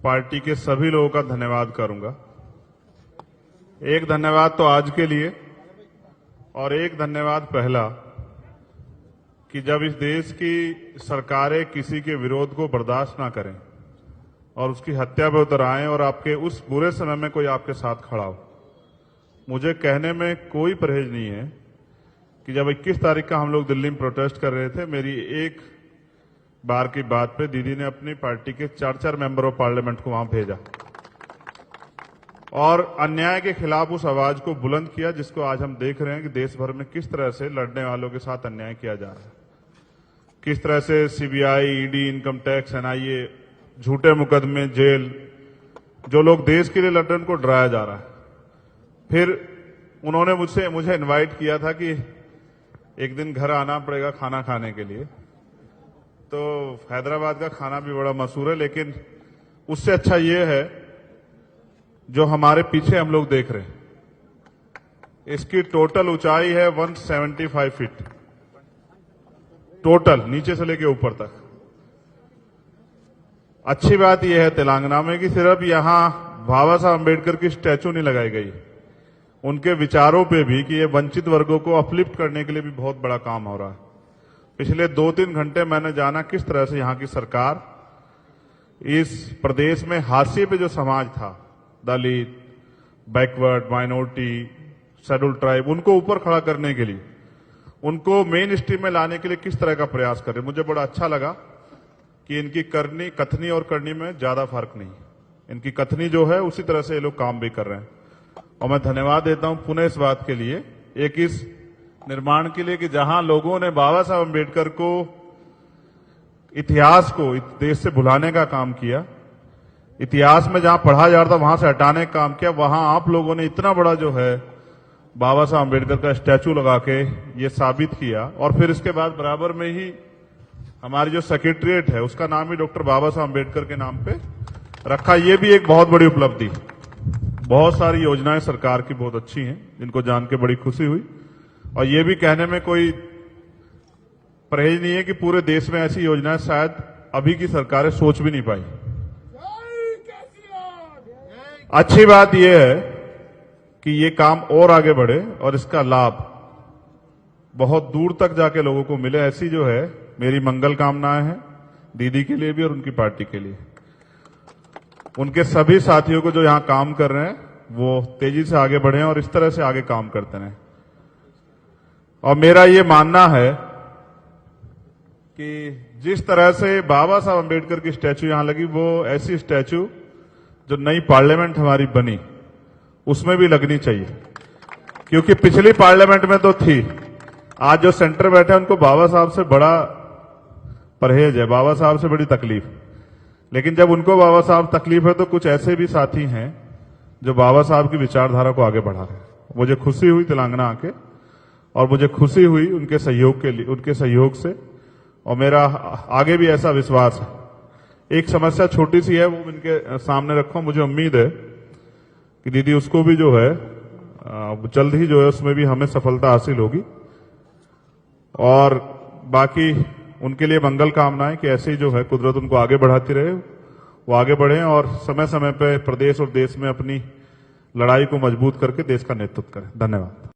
Party के सभी लोगों का धन्यवाद करूंगा। एक धन्यवाद तो आज के लिए और एक धन्यवाद पहला कि जब इस देश की सरकारें किसी के विरोध को बर्दाश्त ना करें और उसकी हत्या पे उतर आएं और आपके उस बुरे समय में कोई आपके साथ खड़ा हो। मुझे कहने में कोई परहेज नहीं है कि जब 21 तारीख का हम लोग दिल्ली में प्रोटेस्ट कर रहे थे, मेरी एक बार की बात पे दीदी ने अपनी पार्टी के 4 मेंबर ऑफ पार्लियामेंट को वहां भेजा और अन्याय के खिलाफ उस आवाज को बुलंद किया, जिसको आज हम देख रहे हैं कि देश भर में किस तरह से लड़ने वालों के साथ अन्याय किया जा रहा है, किस तरह से CBI, ED, income tax, NIA, झूठे मुकदमे, जेल, जो लोग देश के लिए लड़ रहे हैं उनको डराया जा रहा है। फिर उन्होंने मुझे इनवाइट किया था कि एक दिन घर आना पड़ेगा खाना खाने के लिए। तो हैदराबाद का खाना भी बड़ा मशहूर है, लेकिन उससे अच्छा ये है जो हमारे पीछे हम लोग देख रहे हैं। इसकी टोटल ऊंचाई है 175 फीट, टोटल नीचे से लेके ऊपर तक। अच्छी बात यह है तेलंगाना में कि सिर्फ यहां बाबा साहब अम्बेडकर की स्टैचू नहीं लगाई गई, उनके विचारों पे भी कि ये वंचित वर्गों को अपलिफ्ट करने के लिए भी बहुत बड़ा काम हो रहा है। पिछले 2-3 घंटे मैंने जाना किस तरह से यहां की सरकार इस प्रदेश में हाशिए पे जो समाज था, दलित, बैकवर्ड, माइनॉरिटी, शेड्यूल ट्राइब, उनको ऊपर खड़ा करने के लिए, उनको मेन स्ट्रीम में लाने के लिए किस तरह का प्रयास कर रहे। मुझे बड़ा अच्छा लगा कि इनकी कथनी और करनी में ज्यादा फर्क नहीं, इनकी कथनी जो है उसी तरह से ये लोग काम भी कर रहे हैं। और मैं धन्यवाद देता हूं पुनः इस बात के लिए, एक इस निर्माण के लिए कि जहां लोगों ने बाबा साहब अम्बेडकर को, इतिहास को इस देश से भुलाने का काम किया, इतिहास में जहां पढ़ा जा रहा था वहां से हटाने का काम किया, वहां आप लोगों ने इतना बड़ा जो है बाबा साहब अम्बेडकर का स्टैचू लगा के ये साबित किया। और फिर इसके बाद बराबर में ही हमारी जो सेक्रेटरिएट है उसका नाम ही डॉक्टर बाबा साहब अम्बेडकर के नाम पे रखा। ये भी एक बहुत बड़ी उपलब्धि। बहुत सारी योजनाएं सरकार की बहुत अच्छी हैं, जिनको जान के बड़ी खुशी हुई। और ये भी कहने में कोई परहेज नहीं है कि पूरे देश में ऐसी योजनाएं शायद अभी की सरकारें सोच भी नहीं पाई। अच्छी बात यह है कि ये काम और आगे बढ़े और इसका लाभ बहुत दूर तक जाके लोगों को मिले, ऐसी जो है मेरी मंगल कामनाएं हैं दीदी के लिए भी और उनकी पार्टी के लिए। उनके सभी साथियों को जो यहां काम कर रहे हैं वो तेजी से आगे बढ़े और इस तरह से आगे काम करते रहें। और मेरा ये मानना है कि जिस तरह से बाबा साहब अम्बेडकर की स्टैचू यहां लगी, वो ऐसी स्टैचू जो नई पार्लियामेंट हमारी बनी उसमें भी लगनी चाहिए, क्योंकि पिछली पार्लियामेंट में तो थी। आज जो सेंटर बैठे हैं उनको बाबा साहब से बड़ा परहेज है, बाबा साहब से बड़ी तकलीफ। लेकिन जब उनको बाबा साहब तकलीफ है तो कुछ ऐसे भी साथी हैं जो बाबा साहब की विचारधारा को आगे बढ़ा रहे हैं। मुझे खुशी हुई तेलंगाना आके, और मुझे खुशी हुई उनके सहयोग के लिए, उनके सहयोग से। और मेरा आगे भी ऐसा विश्वास है। एक समस्या छोटी सी है, वो इनके सामने रखो। मुझे उम्मीद है कि दीदी उसको भी जो है जल्द ही जो है उसमें भी हमें सफलता हासिल होगी। और बाकी उनके लिए मंगल कामनाएं कि ऐसे ही जो है कुदरत उनको आगे बढ़ाती रहे, वो आगे बढ़े और समय समय पे प्रदेश और देश में अपनी लड़ाई को मजबूत करके देश का नेतृत्व करें। धन्यवाद।